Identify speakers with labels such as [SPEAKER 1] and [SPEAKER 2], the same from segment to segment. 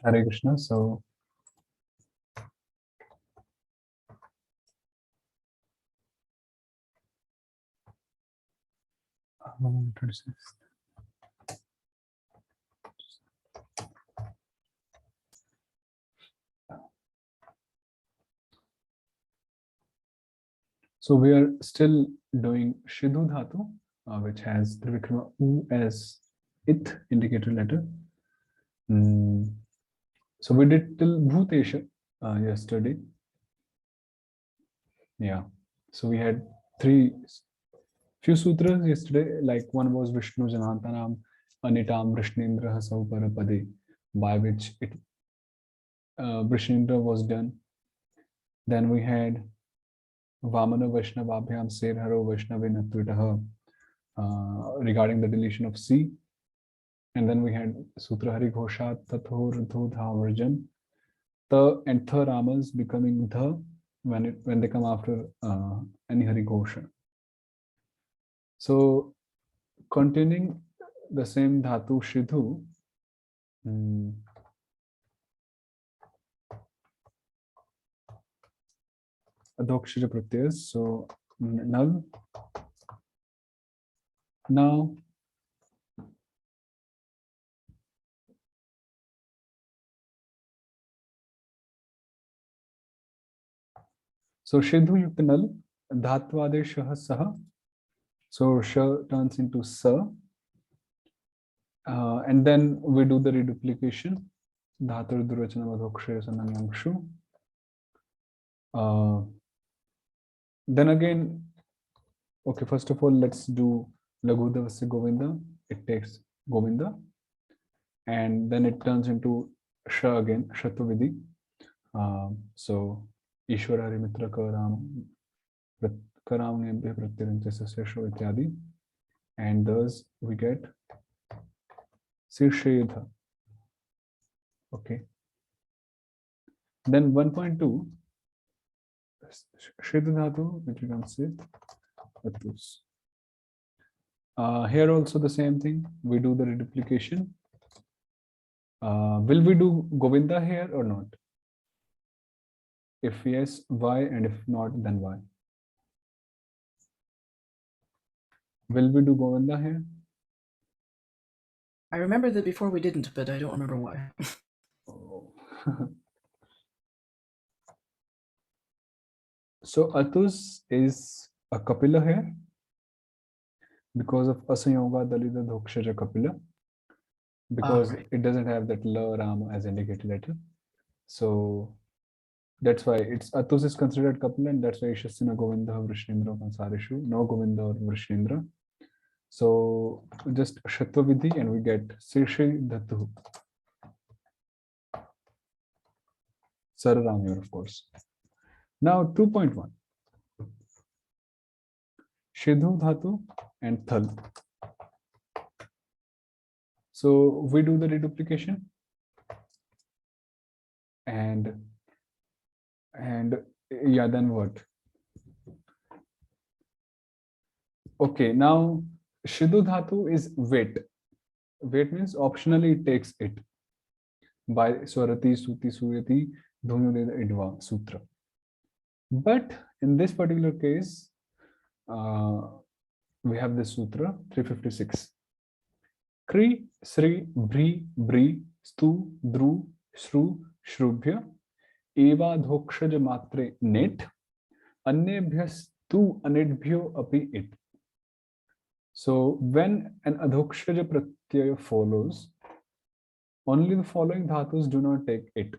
[SPEAKER 1] Hare Krishna. So, 26. So we are still doing Shidhu Dhatu, which has Trivikrama U as it indicator letter. So we did till Bhutesha yesterday. Yeah. So we had few sutras yesterday. Like one was Vishnu Janantanam Anitam Vrishnendra Sauparapade, by which Vrishnendra was done. Then we had Vamana Vaishnavabhyam Serharo Vaishnavena Tvitaha regarding the deletion of C. And then we had Sutra Hari Ghoshat Tathor Dhodha Varjan. The and Tha Ramas becoming the when they come after any Hari Ghosha. So continuing the same Dhatu Shidhu. Adhokshara Pratyas. So null. Now so Shidhu Yukta null Dhatvadeshah Saha. So Sh turns into Sa. And then we do the reduplication. Dhatur Durvachana Adhokshaya Sananyangshu. Then again, okay, first of all, let's do Lagudavasya Govinda. It takes Govinda. And then it turns into Sha again, Shatvavidhi. So Ishwara Harimitra Karam Karamnebhya Pratyarantya Sho Ityadi. And thus we get Sirshayudha. Okay. Then 1.2 Shridhatu, which becomes it. Here also the same thing. We do the reduplication. Will we do Govinda here or not? If yes, why? And if not, then why? Will we do Govinda here?
[SPEAKER 2] I remember that before we didn't, but I don't remember why.
[SPEAKER 1] Oh. So Atus is a Kapila here because of Asayoga Dalida Dhokshara Kapila, because
[SPEAKER 2] right.
[SPEAKER 1] it doesn't have that La Rama as indicated letter. So that's why it's Atus is considered Kapila, and that's why Ishasina Govinda Vrishnendra Kansarishu, no Govinda or Vrishnendra. So just Shatvavidhi and we get Sirshi Dhatu. Sararam here, of course. Now 2.1. Shidhu Dhatu and Thal. So we do the reduplication and yeah, then what? Okay, now Shidhu Dhatu is wait. Wait means optionally it takes it by Swarati, Suti, Suyati, Dhunudeda Idva Sutra. But in this particular case, we have this Sutra 356. Kri, Sri, Bri, Bri, Stu, Dru, Shru, Shrubhya, Eva Dhokshaj Matre Net, Annebhyastu Anedbhyo Api It. So when an Adhokshaja Pratyaya follows, only the following dhatus do not take it.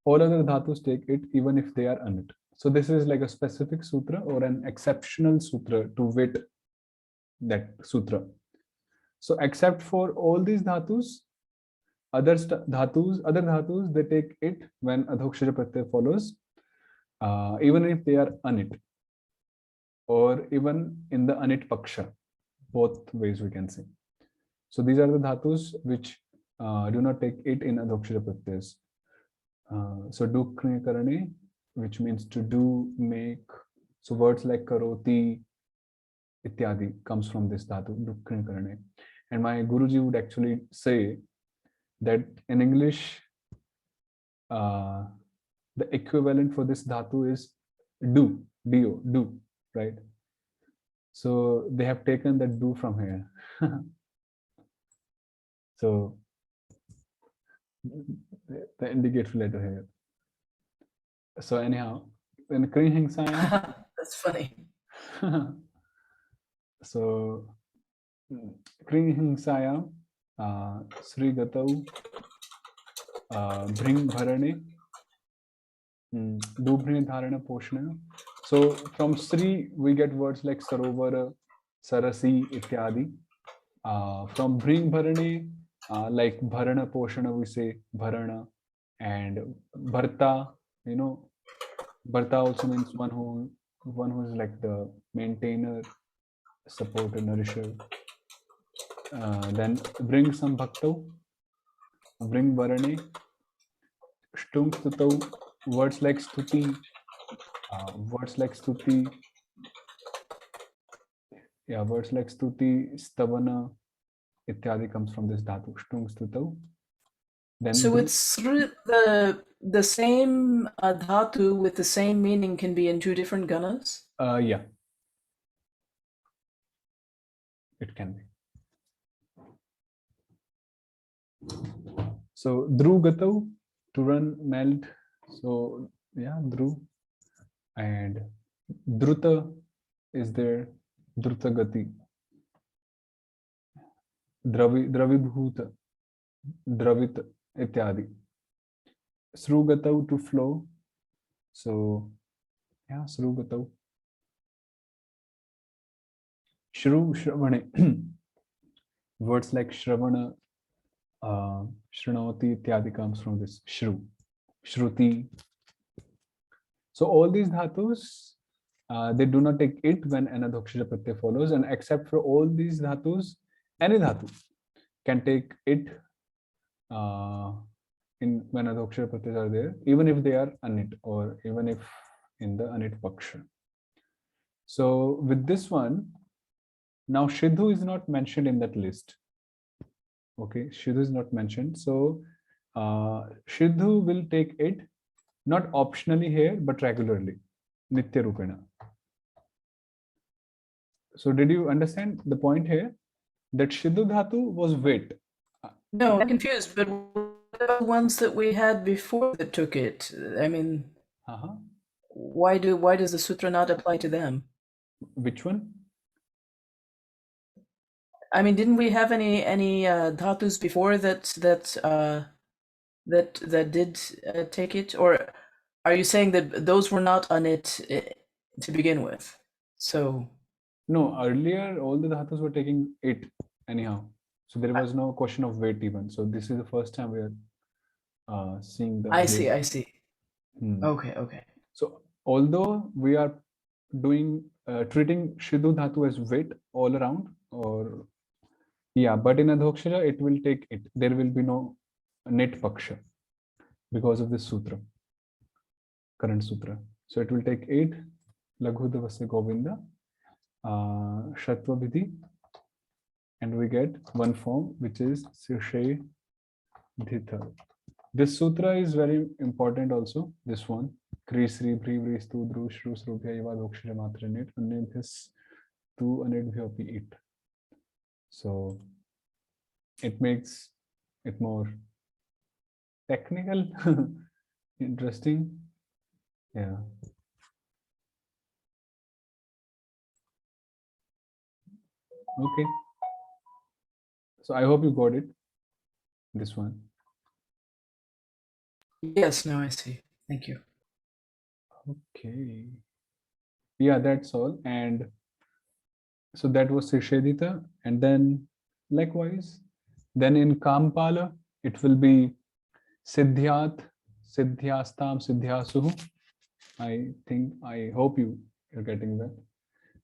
[SPEAKER 1] All other dhatus take it even if they are anit. So this is like a specific sutra or an exceptional sutra to wit that sutra. So except for all these dhatus, other dhatus, they take it when Adhokshaja Pratyaya follows, even if they are anit, or even in the anit paksha. Both ways we can say. So these are the dhatus which do not take it in Adhokshaja Pratyas. So dukkhne karane, which means to do, make. So words like karoti, ityadi comes from this dhatu, dukkhne karane. And my Guruji would actually say that in English, the equivalent for this dhatu is do, do, right? So they have taken that do from here. So the indicative letter here. So anyhow, in Kri Hingsayam,
[SPEAKER 2] That's funny.
[SPEAKER 1] so Kri Hingsayam, Sri Gatau, Bring Bharane, Do Bring Dharana Poshana. So from Sri, we get words like Sarovara, Sarasi, Ityadi. From Bring Bharane, like Bharana Poshana, we say Bharana, and Bharta, you know, Bharta also means one who is like the maintainer, supporter, nourisher. Then bring some bhakto, bring varane, stung stutau, words like stuti, yeah, words like stuti, stavana, ityadi comes from this dhatu, stung stutau. Then
[SPEAKER 2] So it's the same dhatu with the same meaning can be in two different ganas?
[SPEAKER 1] Yeah, it can be. So dhru gatau, to run, melt. So yeah, dhru. And druta is there, druta gati. Dravibhuta, dravit, ityadi. Srugatau, to flow. So yeah, Srugatau. Shru, Shravane. Words like Shravana, Shranoti, ityadi comes from this Shru. Shruti. So all these dhatus, they do not take it when anadhokshija pratyay follows, and except for all these dhatus, any dhatu can take it in when adhokshara pratyas are there, even if they are anit or even if in the anit paksha. So with this one, now Shidhu is not mentioned in that list. Okay, Shidhu is not mentioned. So Shidhu will take it not optionally here, but regularly, Nitya Rupena. So did you understand the point here? That Shidhu Dhatu was wait.
[SPEAKER 2] No, I'm confused, but what about the ones that we had before that took it? I mean, why does the sutra not apply to them?
[SPEAKER 1] Which one?
[SPEAKER 2] I mean, didn't we have any dhatus before that did take it, or are you saying that those were not on it to begin with? So
[SPEAKER 1] no, earlier all the dhatus were taking it anyhow. So there was no question of weight even. So this is the first time we are seeing the.
[SPEAKER 2] I see. Okay.
[SPEAKER 1] So although we are doing treating Shidhu Dhatu as weight all around, or yeah, but in Adhokshara it will take it. There will be no net paksha because of this sutra, current sutra. So it will take 8 Laghudavasya Govinda, Shatva Vidhi, and we get one form which is Sirshe Dhita. This sutra is very important also, this one. Kri Sri Bhri Vri Stu Dru Shru Srubhya Yava Dhokshara Matra Nit Annebhyas Tu Anedbhyopi It. So it makes it more technical, interesting. Yeah. Okay. So I hope you got it. This one.
[SPEAKER 2] Yes, now I see. Thank you.
[SPEAKER 1] Okay. Yeah, that's all. And so that was Sishedita. And then likewise, then in Kampala, it will be Siddhyat, Siddhyastam, Siddhyasuhu. I hope you're getting that.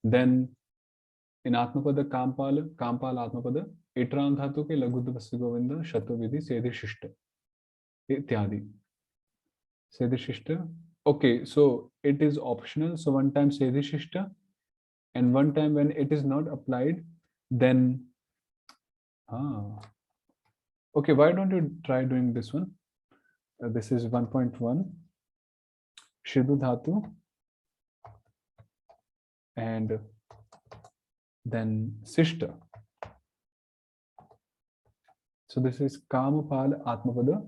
[SPEAKER 1] Then in Atmapada Kampala, Atmapada, Itram Dhatu ke Lagudavasya Govinda, Shatvavidhi, Sedhishishta, Ityadi. Sedhishishta. Okay, so it is optional. So one time Sedhishishta, and one time when it is not applied, then Okay, why don't you try doing this one? This is 1.1 Shridu Dhatu, and then Sishta. So this is Kamapal Atmapada.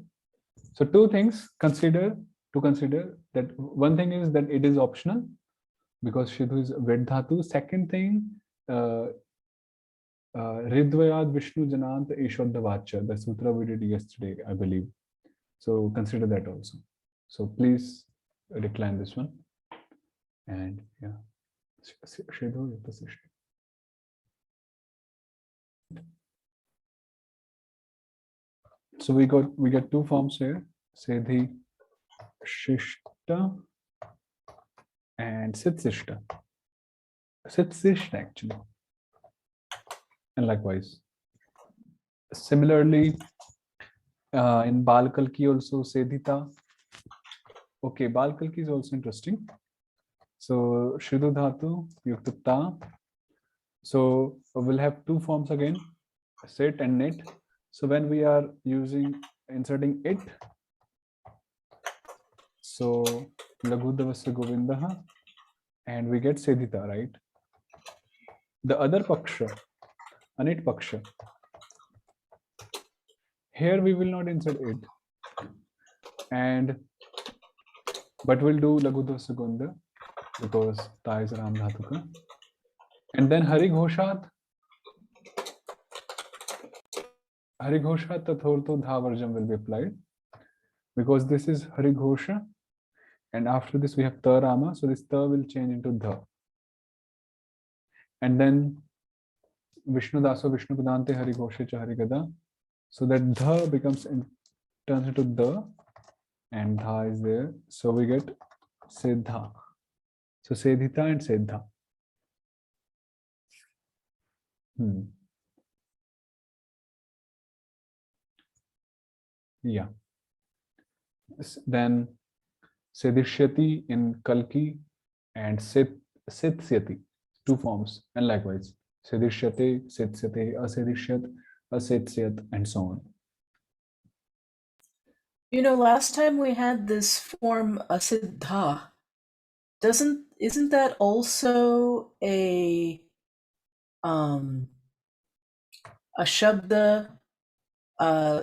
[SPEAKER 1] So two things to consider that one thing is that it is optional because Shridu is Ved Dhatu. Second thing, Ridvayad Vishnu Janant Ishwadha Vacha, the sutra we did yesterday, I believe. So consider that also. So please decline this one. And yeah, Shridu Yutta. So we get two forms here, Siddhi Shishta and Sitsishta. Sitsishta actually. And likewise. Similarly, in Balkalki also Sedhita. Okay, Balkalki is also interesting. So Shridu Dhatu, Yuktata. So we'll have two forms again, sit and knit. So when we are inserting it, so Lagudavasya Govindaha, and we get Sedhita, right? The other Paksha, Anit Paksha. Here we will not insert it, but we'll do Lagudavasya Govinda because Ta is Ram Dhatuka. And then Hari Ghoshat, Tathortho Dhavarjam will be applied because this is Hari Ghosha, and after this we have Ta Rama, so this Ta will change into Dha. And then Vishnu Daso Vishnu Padante Hari Ghoshe Cha Hari Gada, so that Dha turns into Da, and Dha is there, so we get Siddha. So Sedhita and Siddha. Yeah. Then Sedishyati in Kalki and Sitsyati, two forms, and likewise Sedishyate, Sitsyate, Asedishyat, Asitsyat, and so on.
[SPEAKER 2] You know, last time we had this form Asiddha. Isn't that also a shabda?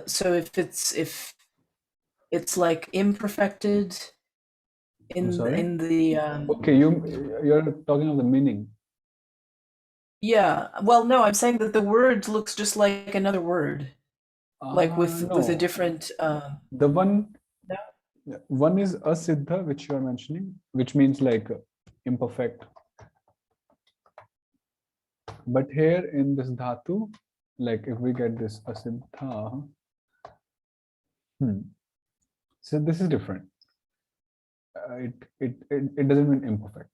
[SPEAKER 2] So if it's like imperfected in the
[SPEAKER 1] okay, you're talking of the meaning.
[SPEAKER 2] Yeah, well, no, I'm saying that the word looks just like another word, like with a different.
[SPEAKER 1] The one is asiddha, which you are mentioning, which means like imperfect. But here in this dhatu, like if we get this asiddha, so this is different. It doesn't mean imperfect.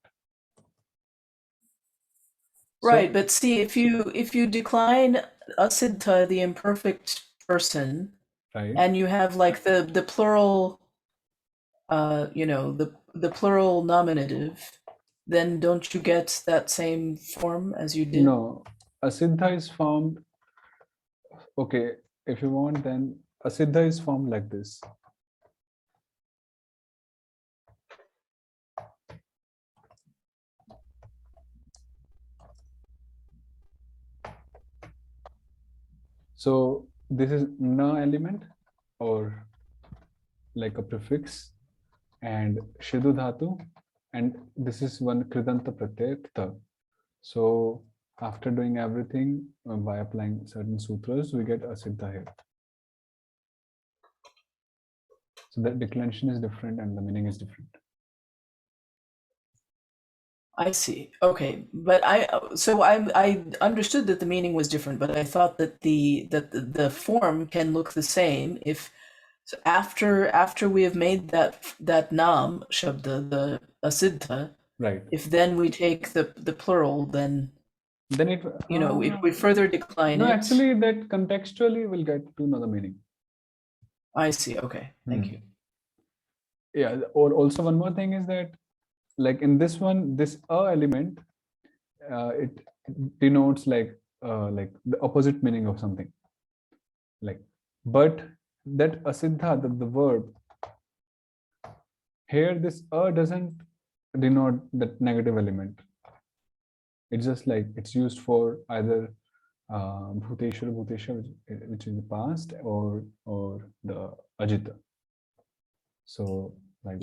[SPEAKER 2] Right, so, but see, if you decline asiddha, the imperfect person, right, and you have like the plural, you know, the plural nominative, then don't you get that same form as you did?
[SPEAKER 1] No, asiddha is formed. Okay, if you want, then asiddha is formed like this. So this is na element or like a prefix, and Shridu Dhatu, and this is one Kridanta Pratyay. So after doing everything by applying certain sutras, we get asiddha here. So the declension is different and the meaning is different.
[SPEAKER 2] I see. Okay, but I understood that the meaning was different, but I thought that the form can look the same if after we have made that nam shabda, the asiddha,
[SPEAKER 1] right?
[SPEAKER 2] If then we take the plural, then
[SPEAKER 1] it,
[SPEAKER 2] you know, if we further decline
[SPEAKER 1] no,
[SPEAKER 2] it.
[SPEAKER 1] actually that contextually will get to another meaning.
[SPEAKER 2] I see. Okay, thank you.
[SPEAKER 1] Yeah, or also one more thing is that, like in this one, this element, it denotes like the opposite meaning of something. Like But that asiddha, the verb, here this doesn't denote that negative element. It's just like it's used for either bhuteshwara, which is the past, or the ajita. So like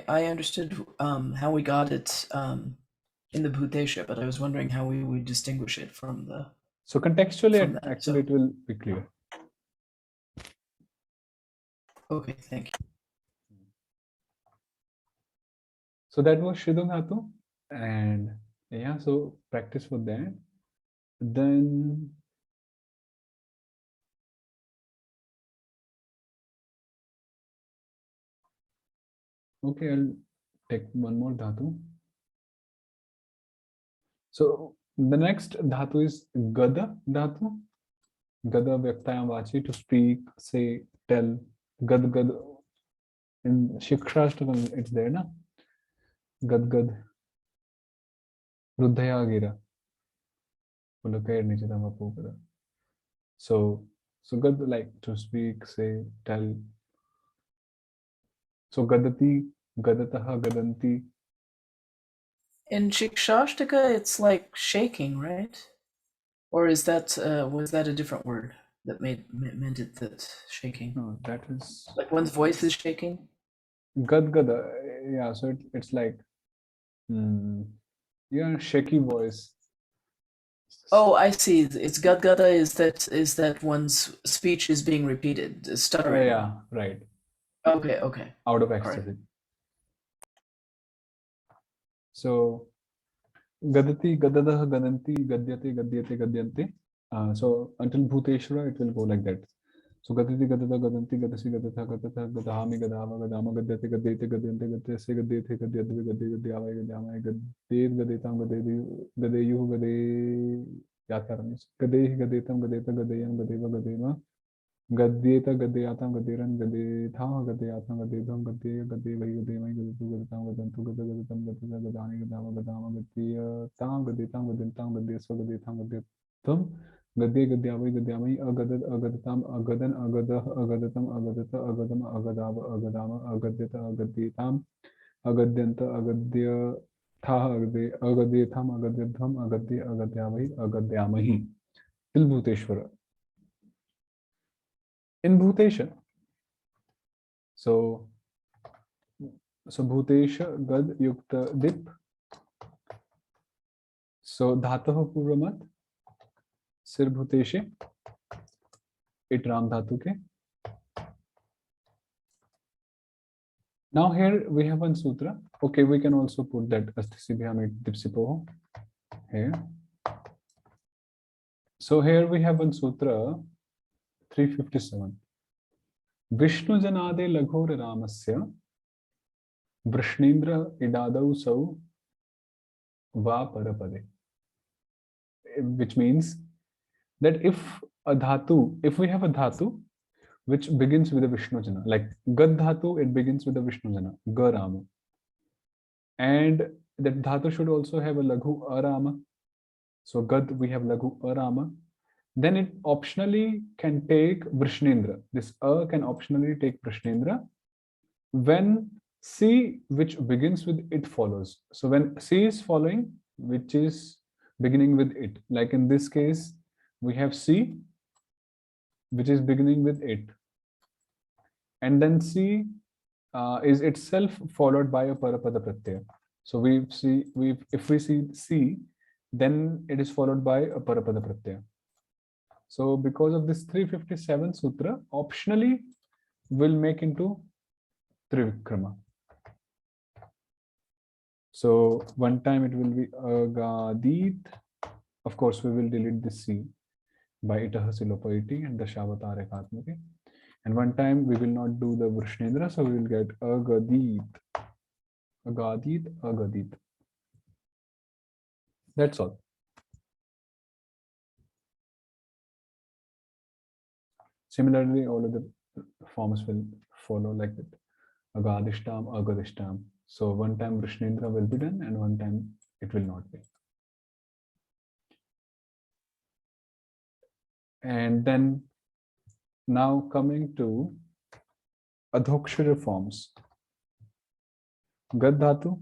[SPEAKER 2] I understood how we got it in the bhutesha, but I was wondering how we would distinguish it from the.
[SPEAKER 1] So contextually, actually, it will be clear.
[SPEAKER 2] Okay, thank you.
[SPEAKER 1] So that was Shridham Dhatu, and yeah, so practice for that. Then okay, I'll take one more dhatu. So the next dhatu is gada dhatu. Gada vyaktayam vachi, to speak, say, tell. Gad gad. In Shikshashtakam, it's there, na? Gad gad. Ruddhaya gira. So gad, like to speak, say, tell. So gadati, gadataha, gadanti.
[SPEAKER 2] In Shikshashtaka, it's like shaking, right? Or is that was that a different word that meant it that shaking?
[SPEAKER 1] No, that is
[SPEAKER 2] like one's voice is shaking.
[SPEAKER 1] Gad gada, yeah. So it's like, shaky voice.
[SPEAKER 2] Oh, I see. It's gadgada is that one's speech is being repeated, stuttering.
[SPEAKER 1] Yeah, right.
[SPEAKER 2] Okay.
[SPEAKER 1] Out of ecstasy. Right. So gadati, gadadaha, gadanti, gadyate, gadyate, gadyante. So until bhuteshwara, it will go like that. So gadati, gadada, gadanti, gadasi, gadatha, gadatha, gadahami, gadava, gadama, gadyate, gadyate, gadyante, gadyase, gadyate, gadyadve, gadye, gadyavai, gadyamai, gadyed, gadyetam, gadeyu, gade. याद कर रहा हूँ गदे गदेतम गदेता गदेयम गदेवा गदेवा गद्येता गदयाताम गदेरन गदेथा गदयाताम गदेधम गदे गदे वही गदेमई गदेतु गदताम गदंतु गद गदतम गदता गदानि गदामा गदामा गदयताम गदेताम गदंताम गदेस्व गदेथाम गदेतम गदे गद्यावई गद्यामई अगदत अगदताम अगदन अगदह अगदतम अगदत अगदम अगदाव अगदाम अगद्यत अगद्यताम अगद्यंत अगद्य अगद्यथम अगद्यधम अगद्य अगद्यावहि अगद्यामहि till bhuteshwara. In bhutesha, so bhutesha gad yukta dip, so dhataha purvamat sir bhuteshe it ram dhatu ke. Now here we have one sutra. Okay, we can also put that astisibhyamit dipsipo here. So here we have one sutra 357. Vishnu janade laghor ramasya Vrishnendra idadau sau va parapade. Which means that if we have a dhatu which begins with a Vishnu jana, like Gad dhatu, it begins with a Vishnu jana, Ga Rama. And that dhatu should also have a Laghu Arama. So Gad, we have Laghu Arama. Then it optionally can take Vrishnendra. This can optionally take Vrishnendra when C, which begins with it, follows. So when C is following, which is beginning with it, like in this case, we have C, which is beginning with it. And then C is itself followed by a Parapada Pratyaya. So if we see C, then it is followed by a Parapada Pratyaya. So because of this 357 sutra, optionally will make into Trivikrama. So one time it will be Agadit. Of course, we will delete this C by Itaha Silopoiti and the Shavatare Katmati. And one time we will not do the Vrishnendra, so we will get Agadit. Agadit, Agadit. That's all. Similarly, all of the forms will follow like that. Agadishtam, Agadishtam. So one time Vrishnendra will be done and one time it will not be. And then Now coming to adhokshara forms. Gad dhatu,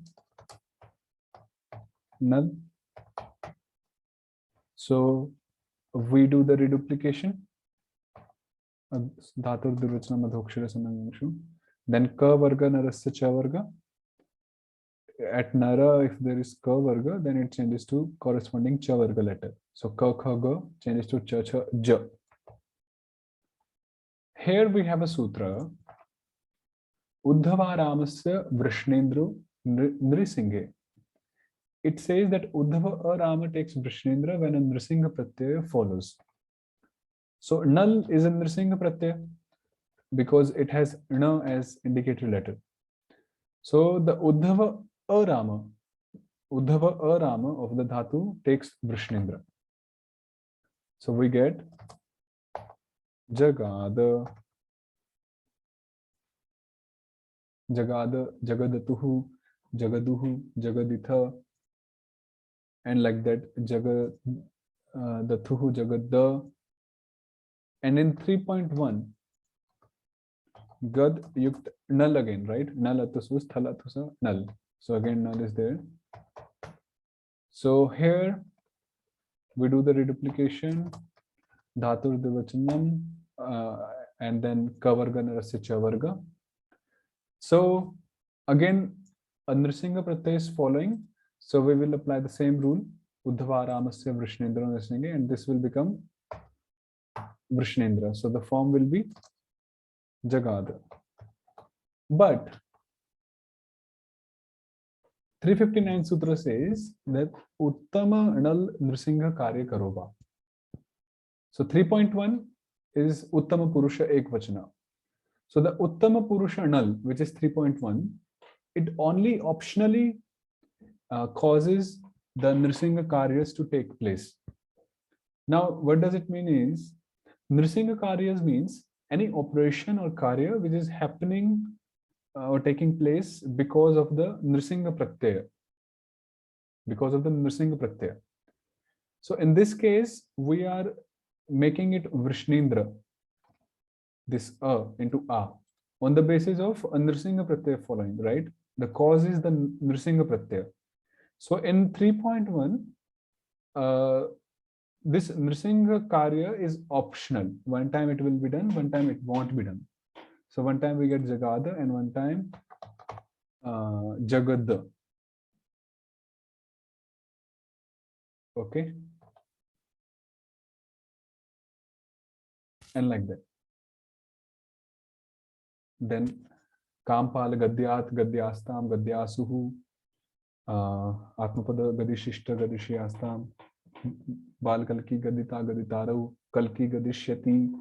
[SPEAKER 1] nal. So we do the reduplication. Dhatur dirvachanam adhokshara samangsham. Then ka varga narasya cha varga. At nara, if there is ka varga, then it changes to corresponding cha varga letter. So ka kha ga changes to cha cha ja. Here we have a sutra. Uddhava Ramasya Vrishnendra Nrisinghe. It says that Uddhava Rama takes Vrishnendra when a Nrisingha Pratyaya follows. So Nal is a Nrisingha Pratyaya because it has Na as indicator letter. So the Uddhava Rama of the dhatu takes Vrishnendra. So we get Jagada, Jagada, Jagadatuhu, Jagaduhu, Jagaditha, and like that, Jagadatuhu, Jagadda. And in 3.1, Gad yukt Nal again, right? Nal atusus, thalatusa, Nal. So again, Nal is there. So here we do the reduplication, Dhatur Divachanam, and then Kavarga Narasya Chavarga. So again, a Nrisingha Pratyaya is following. So we will apply the same rule, Uddhava Ramasya Vrishnendra Nrisinghe, and this will become Vrishnendra. So the form will be Jagada. But 359 Sutra says that Uttama Nal Nrisingha Karya Karoba. So 3.1 is Uttama Purusha Ekvachana. So the Uttama Purusha Nal, which is 3.1, it only optionally causes the Nrisingha Karyas to take place. Now, what does it mean is, Nrisingha Karyas means any operation or Karya which is happening or taking place because of the Nrisingha Pratyaya. Because of the Nrisingha Pratyaya. So in this case, we are making it Vrishnendra, this into A, on the basis of Nrisingha Pratyaya following, right? The cause is the Nrisingha Pratyaya. So in 3.1, this Nrisingha Karya is optional. One time it will be done, one time it won't be done. So one time we get Jagada and one time Jagadda. Okay. And like that. Then Kampal Gadyat Gadyastam Gadyasuhu Atmapada Gadishishta Gadishyastam Bal Kalki Gadita Gaditaru Kalki Gadishyati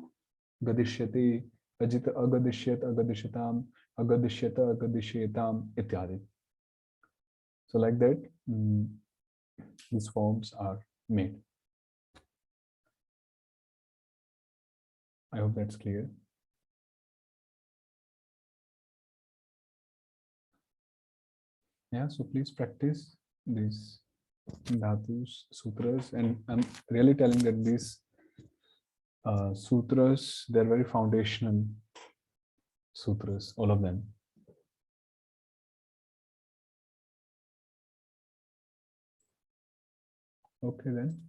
[SPEAKER 1] Gadishyati Ajita Agadishyat Agadishatam Agadishyata Agadishyatam Ityadi. So like that, these forms are made. I hope that's clear. Yeah, so please practice these dhatus, sutras, and I'm really telling that these sutras, they're very foundational sutras, all of them. Okay then.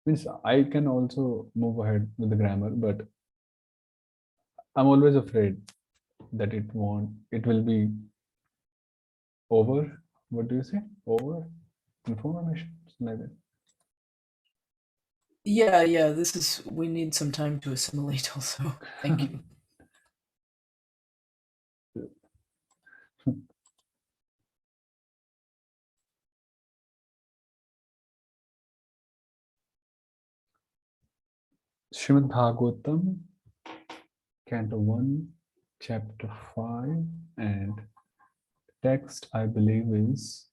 [SPEAKER 1] Means I can also move ahead with the grammar, but I'm always afraid that it will be over. What do you say? Over information, like that.
[SPEAKER 2] Yeah, we need some time to assimilate also. Thank you. Srimad Bhagavatam, Canto 1, Chapter 5, and text I believe is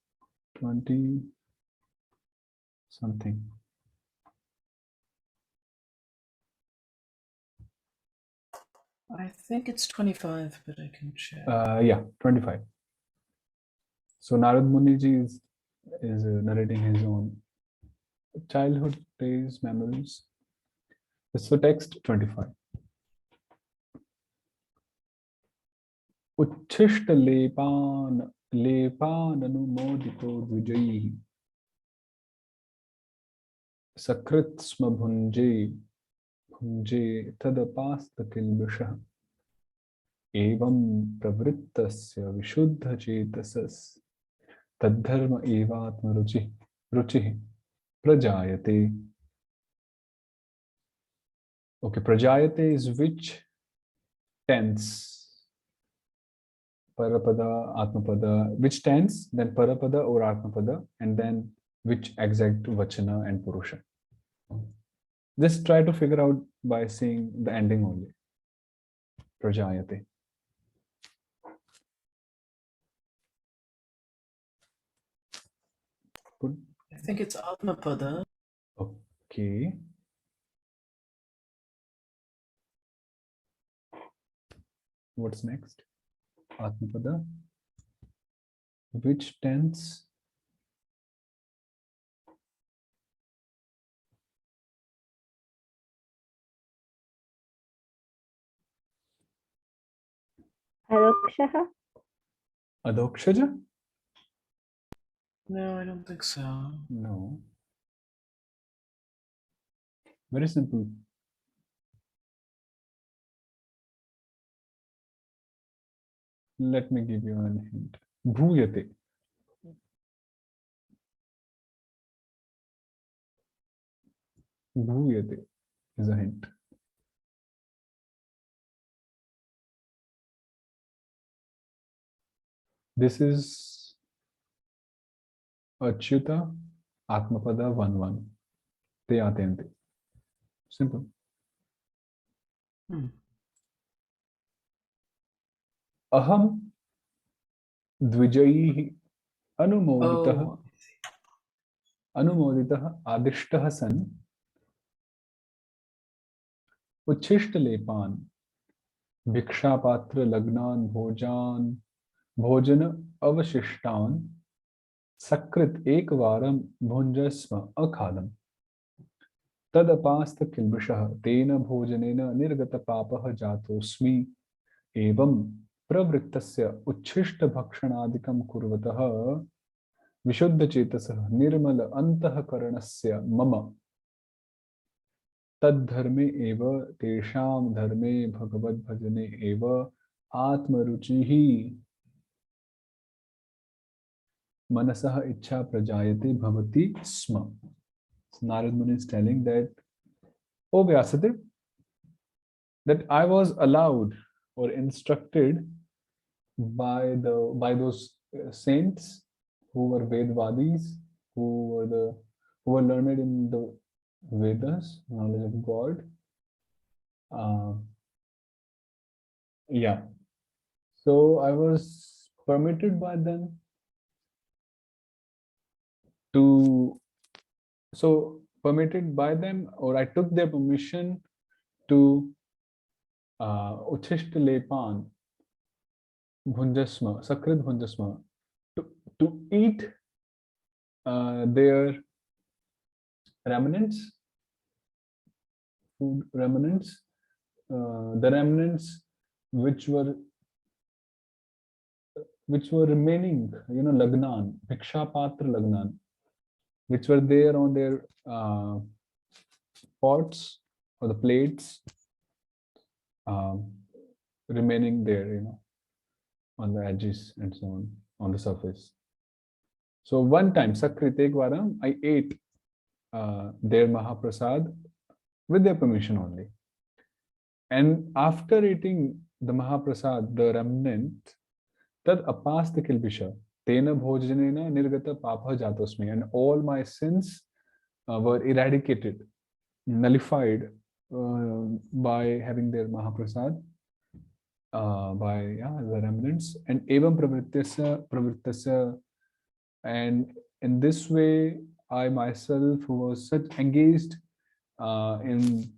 [SPEAKER 2] 20 something. I think it's 25, but I can check.
[SPEAKER 1] Yeah, 25. So Narad Muniji is is narrating his own childhood days, memories. So text 25. उच्छिष्ट लेपान अनुमोदितो द्विजैः सकृत् स्म भुञ्जे तदपास्त किल्बिषः एवं प्रवृत्तस्य विशुद्धचेतसस् तद्धर्म रुचिः प्रजायते. Okay, prajayate is which tense? Parapada, Atmapada. Which tense? Then Parapada or Atmapada, and then which exact Vachana and Purusha. Just try to figure out by seeing the ending only. Prajayate. Good.
[SPEAKER 2] I think it's Atmapada.
[SPEAKER 1] Okay. What's next? Atmapada. Which tense?
[SPEAKER 3] Adokshaha?
[SPEAKER 1] Adokshaja?
[SPEAKER 2] No, I don't think so.
[SPEAKER 1] No. Very simple. Let me give you a hint. Bhuyate. Bhuyate is a hint. This is Achyuta Atmapada 1-1. Te atente. Simple. Aham द्विजैः अनुमोदितः आदिष्टः सन् उच्छिष्टलेपान् भिक्षापात्र लग्नान् भोजन अवशिष्टान् सकृत् एकवारं भुञ्जस्म अखादम् तदपास्त किल्बिषः तेन भोजनेन निर्गतपापः जातोऽस्मि एवं प्रवृत्तस्य उच्छिष्टभक्षणादिकं कुर्वतः विशुद्धचेतसः निर्मल अन्तःकरणस्य मम तद्धर्मे एव तेषां धर्मे भगवद्भजने एव आत्मरुचिः मनसः इच्छा प्रजायते भवति स्म. Narad Muni is telling that, O Vyasadeva, that I was allowed or instructed by those saints who were Vedvadis, who were learned in the Vedas, knowledge of God. Yeah. So I was permitted by them or I took their permission to Uchishta Lepan Bhunjasma, Sakrit Bhunjasma, to eat their remnants, food remnants, the remnants which were remaining, Lagnan, Bhiksha Patra Lagnan, which were there on their pots or the plates, remaining there, on the edges and so on the surface. So one time, Sakrit Ekvaram, I ate their Mahaprasad with their permission only. And after eating the Mahaprasad, the remnant, tad apasta kilbisha, tena bhojanena nirgata papa jatosmi, and all my sins were eradicated, nullified by having their Mahaprasad, by the remnants, and evam pravrittasya, and in this way, I myself, who was such engaged in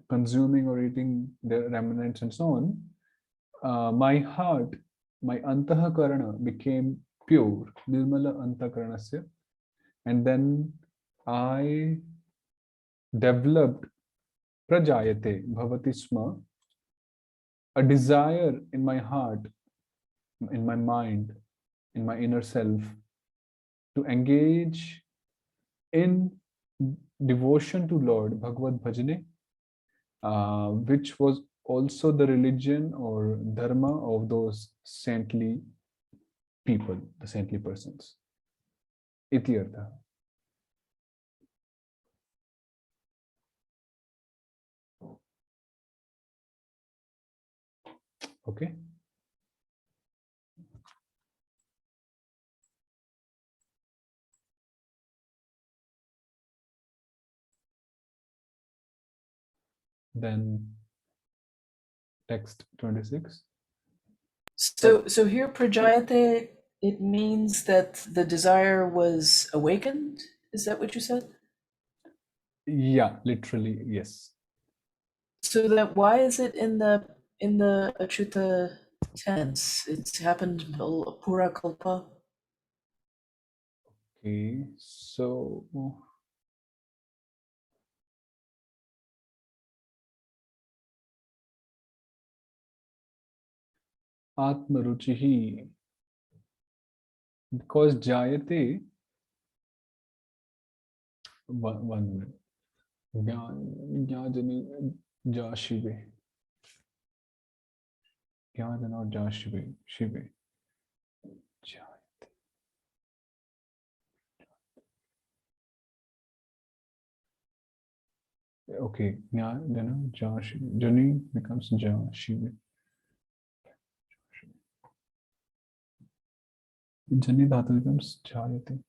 [SPEAKER 1] consuming or eating the remnants and so on, my heart, my antahakarana became pure, nirmala antakaranasya, and then I developed prajayate bhavati sma, a desire in my heart, in my mind, in my inner self, to engage in devotion to Lord, Bhagavad Bhajane, which was also the religion or dharma of those saintly people, the saintly persons. Iti artha. Okay. Then text 26.
[SPEAKER 2] So here prajayate, it means that the desire was awakened. Is that what you said?
[SPEAKER 1] Yeah, literally, yes.
[SPEAKER 2] So that why is it in the Achyuta tense? It's happened pura kalpa.
[SPEAKER 1] Okay, so Atmaruchihi, because Jayate, one minute. Jnajani Jashive. Jnajana Jashive. Shive. Jayate. Okay, Jnajana Jashive. Jani becomes Jashive. Jani Dhatu becomes Jayate.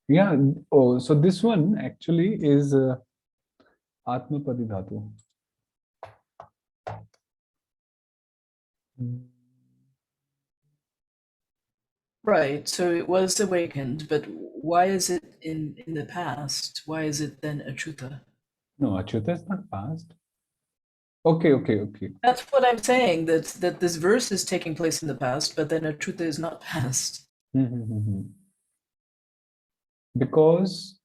[SPEAKER 1] Yeah, oh, so this one actually is Atmapadi Dhatu.
[SPEAKER 2] Right. So it was awakened, but why is it in the past? Why is it then Achyuta?
[SPEAKER 1] No, Achyuta is not past. Okay.
[SPEAKER 2] That's what I'm saying. That this verse is taking place in the past, but then Achyuta is not past.
[SPEAKER 1] Because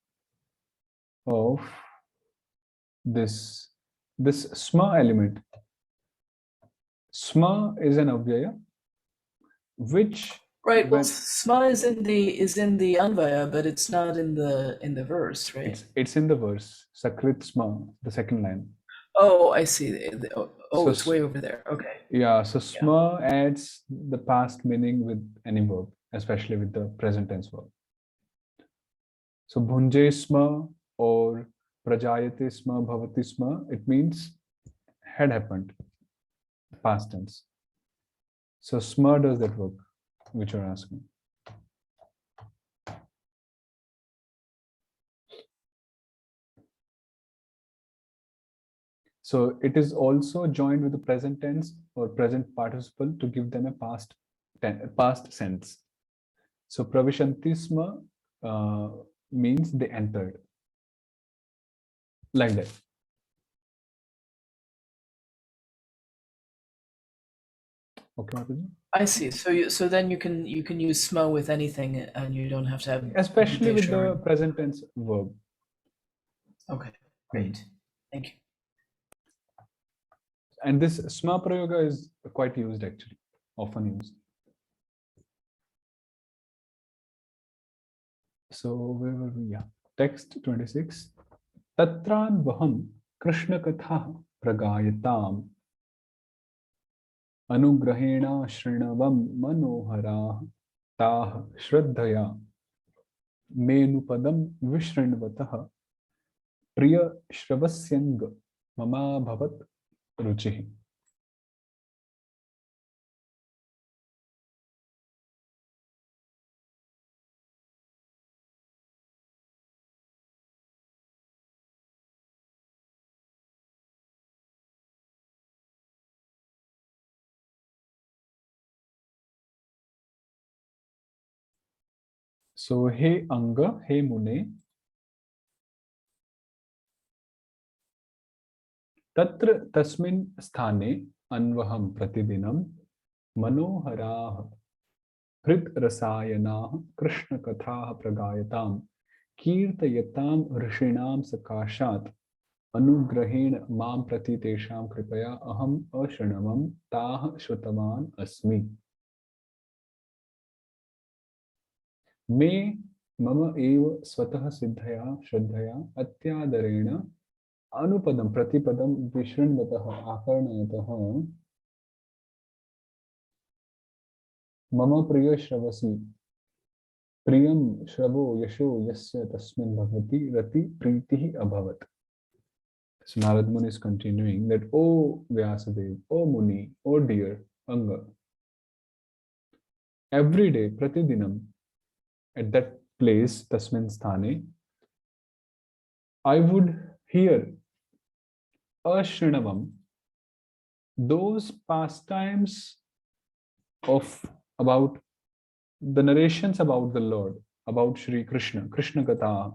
[SPEAKER 1] of this sma element. Sma is an avyaya, which
[SPEAKER 2] Right. Well,
[SPEAKER 1] when
[SPEAKER 2] sma is in the anvaya, but it's not in the verse, right?
[SPEAKER 1] it's in the verse, Sakrit sma, the second line.
[SPEAKER 2] Oh, I see.
[SPEAKER 1] So
[SPEAKER 2] It's way over there. Okay.
[SPEAKER 1] yeah, so sma adds the past meaning with any verb, especially with the present tense verb. So bhunje sma or prajayate sma bhavati sma, it means had happened, past tense. So sma does that work, which you're asking. So it is also joined with the present tense or present participle to give them a past sense. So pravishantisma means they entered, like that. Okay, Mataji?
[SPEAKER 2] I see. So then you can use sma with anything, and you don't have to have
[SPEAKER 1] Especially with the present tense verb.
[SPEAKER 2] Okay, great. Thank you.
[SPEAKER 1] And this sma prayoga is quite used actually, often used. So where were we? Yeah. Text 26. Tatran vaham Krishna katha pragayatam अनुग्रहेण शृणवं मनोहराः ताः श्रद्धया मेनुपदं विशृण्वतः प्रियश्रवस्यङ्ग ममाभवत् रुचिः. So हे अंग हे मुने तत्र तस्मिन् स्थाने अन्वहं प्रतिदिनं मनोहराः हृत रसायनाः कृष्ण कथाः प्रगायताम् कीर्तयताम् ऋषीणां सकाशात् अनुग्रहेण मां प्रति तेषां कृपया अहम् अशृणवं ताः श्रुतवान् अस्मि। मे मम एव स्वतः सिद्धया श्रद्धया अत्यादरेण अनुपदं प्रतिपदं विशृण्वतः आकर्णयतः मम प्रिय श्रवसी प्रियं श्रवो यशो यस्य तस्मिन् भगवति रति प्रीतिः अभवत्। So Narad Muni is continuing that, O Vyasadeva, O Muni, O dear Anga, every day, pratidinam, at that place, tasmin sthane, I would hear ashrinam, those pastimes of about the narrations about the Lord, about Shri Krishna, Krishna Katha,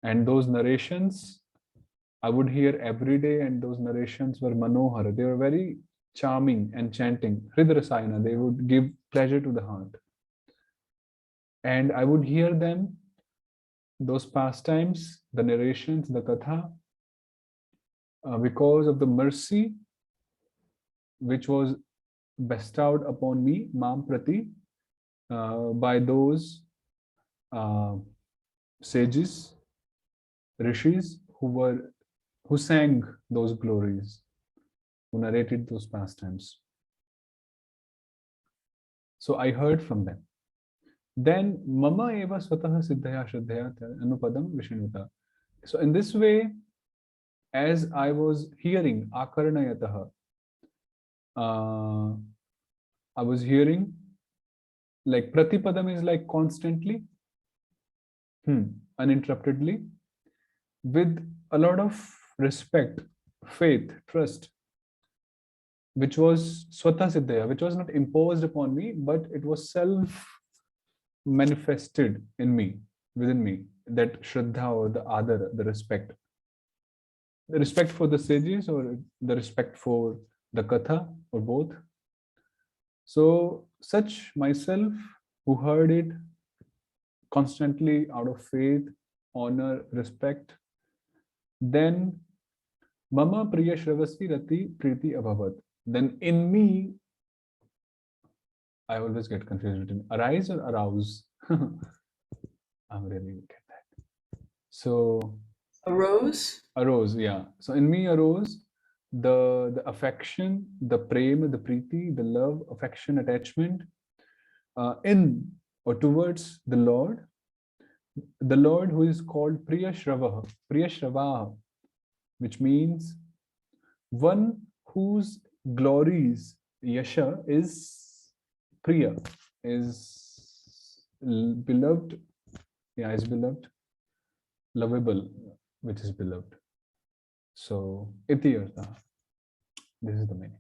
[SPEAKER 1] and those narrations I would hear every day, and those narrations were manohar. They were very charming, enchanting. Hridrasayana, they would give pleasure to the heart. And I would hear them, those pastimes, the narrations, the katha, because of the mercy which was bestowed upon me, Mam Prati, by those sages, rishis who sang those glories, who narrated those pastimes. So I heard from them. Then mama eva swataha siddhaya shraddhaya anupadam vishnuvata. So in this way, as I was hearing akarnayataha, I was hearing like pratipadam is like constantly, uninterruptedly, with a lot of respect, faith, trust, which was swata siddhaya, which was not imposed upon me, but it was self manifested in me, within me, that shraddha or the adar, the respect for the sages or the respect for the katha or both. So such myself who heard it constantly out of faith, honor, respect, then mama priya shravasi rati priti abhavat. Then in me, I always get confused between arise or arouse. I'm really weak at that. So arose, yeah. So in me arose the affection, the prema, the priti, the love, affection, attachment in or towards the Lord who is called Priya Shravaha, which means one whose glories, yasha, is Priya, is beloved, is beloved, lovable, which is beloved. So, iti artha. This is the meaning.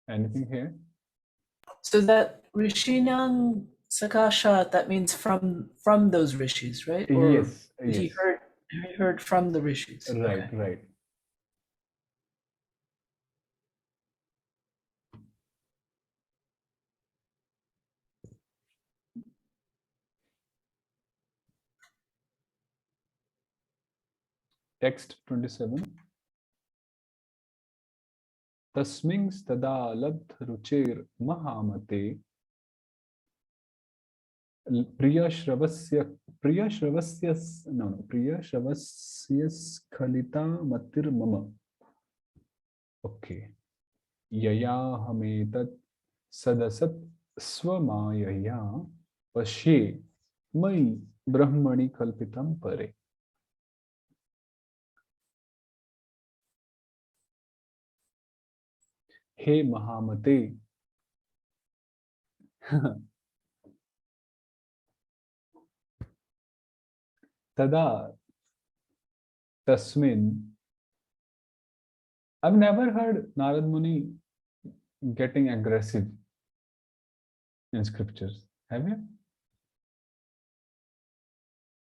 [SPEAKER 1] Anything here?
[SPEAKER 2] So that Rishinang Sakashat, that means from those rishis, right? Or
[SPEAKER 1] Yes.
[SPEAKER 2] he heard from the rishis.
[SPEAKER 1] Right,
[SPEAKER 2] okay.
[SPEAKER 1] right. Text 27. Tasming stada labdh ruchir mahamate priya shravasya khalita matir mama. Okay. Yaya hametat sadasat swamayaya pashe mai brahmani kalpitam pare. Hey Mahamate. Tada Tasmin. I've never heard Narad Muni getting aggressive in scriptures. Have you?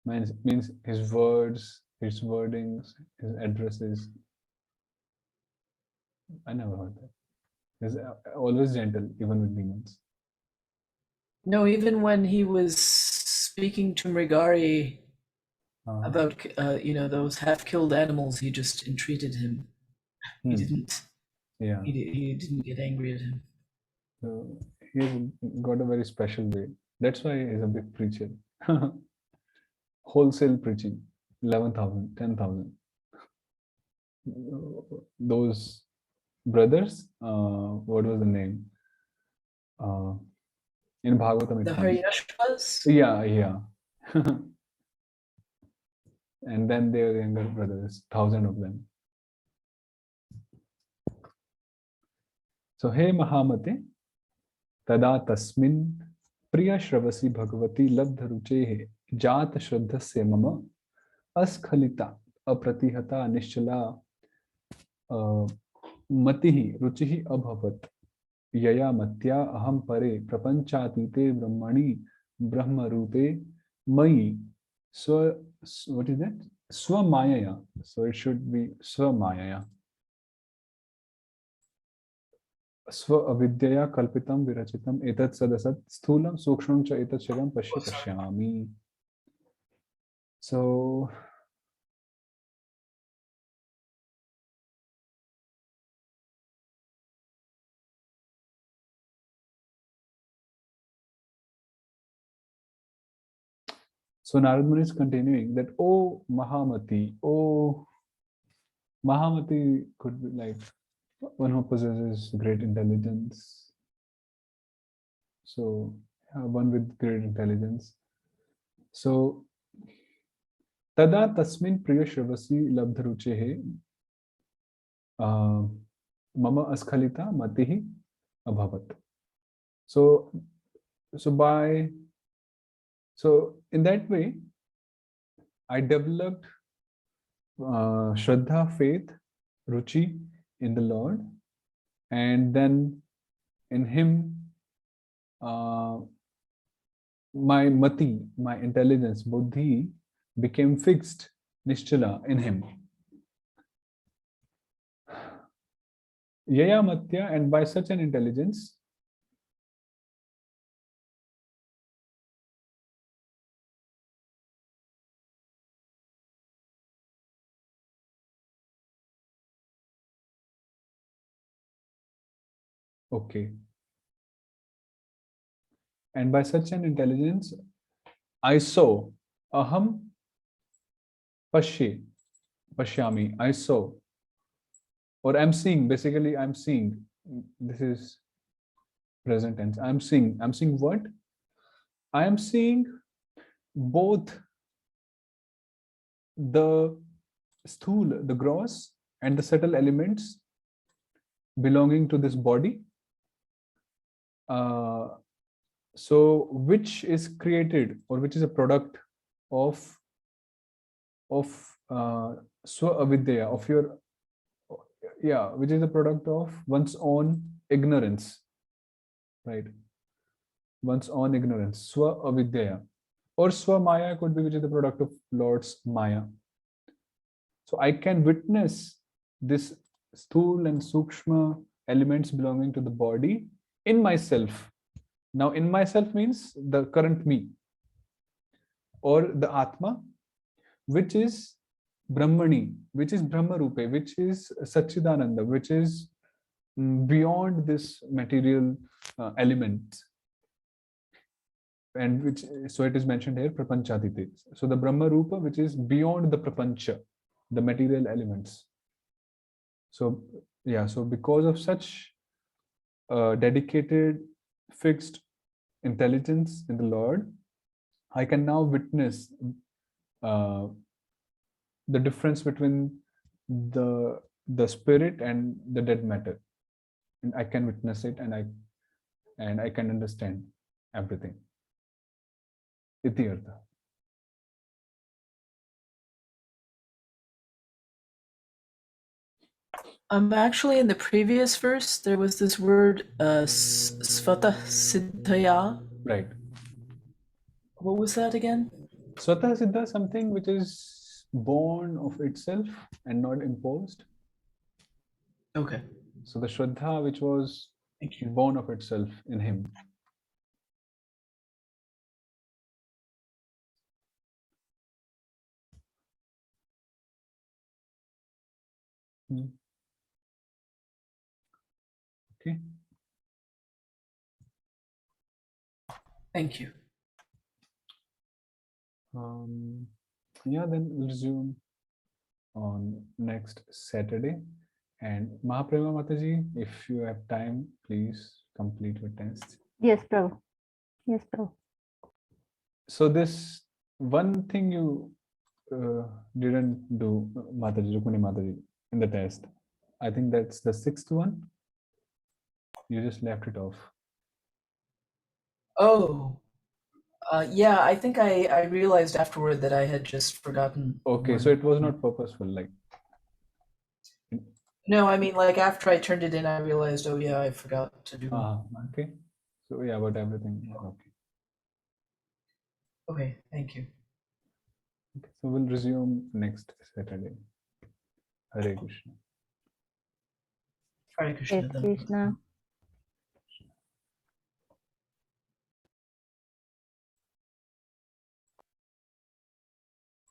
[SPEAKER 1] Means his words, his wordings, his addresses. I never heard that. He's always gentle, even with demons.
[SPEAKER 2] No, even when he was speaking to Mrigari about those half-killed animals, he just entreated him. He didn't.
[SPEAKER 1] Yeah.
[SPEAKER 2] He didn't get angry at him.
[SPEAKER 1] So he's got a very special way. That's why he's a big preacher. Wholesale preaching, 11,000, 10,000. Those brothers, what was the name? In Bhagavatam
[SPEAKER 2] The
[SPEAKER 1] it comes.
[SPEAKER 2] Haryashvas?
[SPEAKER 1] Yeah. And then their younger brothers, 1,000 of them. So, hey Mahamate, tada tasmin priya shravasi bhagavati labdha ruchehe jat shraddhasya mama askhalita apratihata nischala matihi ruchihi abhavat yaya matya aham pare prapanchatite brahmani brahma rupe mayi what is that? Swamayaya. So it should be Swamayaya. Swa avidyaya kalpitam virachitam etat sadasat sthulam sukshmam cha etat sharam pashyami. So Narad Muni is continuing that, oh Mahamati could be like one who possesses great intelligence. So one with great intelligence. So tada tasmin priya shravasi labdharuchehe mama askhalita matihi abhavat. So in that way, I developed Shraddha, faith, Ruchi in the Lord, and then in Him, my mati, my intelligence, buddhi, became fixed, nischala, in Him. Yaya matya, and by such an intelligence, okay. And by such an intelligence, I saw aham pashyami, I saw, or I'm seeing, basically I'm seeing, this is present tense, I'm seeing what? I am seeing both the sthul, the gross, and the subtle elements belonging to this body. So which is created, or which is a product of swa avidya, of your, which is a product of one's own ignorance, right? One's own ignorance, swa avidya, or swa maya could be, which is the product of Lord's maya. So I can witness this sthul and sukshma elements belonging to the body in myself. Now, in myself means the current me, or the Atma, which is Brahmani, which is Brahma Rupe, which is Satchidananda, which is beyond this material element. And which, so it is mentioned here, Prapanchadite. So the Brahma Rupa, which is beyond the Prapancha, the material elements. So, so because of such dedicated, fixed intelligence in the Lord, I can now witness the difference between the spirit and the dead matter, and I can witness it, and I can understand everything. Iti artha.
[SPEAKER 2] Actually, in the previous verse, there was this word svata siddhaya.
[SPEAKER 1] Right.
[SPEAKER 2] What was that again?
[SPEAKER 1] Swata siddha, something which is born of itself and not imposed.
[SPEAKER 2] Okay.
[SPEAKER 1] So the Shraddha which was
[SPEAKER 2] Thank you.
[SPEAKER 1] born of itself in him. Okay.
[SPEAKER 2] Thank you.
[SPEAKER 1] Yeah, then we'll resume on next Saturday. And Mahaprema Mataji, if you have time, please complete your test.
[SPEAKER 3] Yes, Prabhu. Yes, Prabhu.
[SPEAKER 1] So this one thing you didn't do, Mataji, Rukmini Mataji, in the test. I think that's the 6th one. You just left it off.
[SPEAKER 2] Oh, yeah, I think I realized afterward that I had just forgotten.
[SPEAKER 1] Okay,
[SPEAKER 2] one.
[SPEAKER 1] so it was not purposeful, like.
[SPEAKER 2] No, I mean, like after I turned it in, I realized, oh yeah, I forgot to do.
[SPEAKER 1] Okay. So yeah, about everything. Okay.
[SPEAKER 2] Okay, thank you.
[SPEAKER 1] Okay, so we'll resume next Saturday. Hare Krishna.
[SPEAKER 2] Hare Krishna.
[SPEAKER 3] Hare Krishna.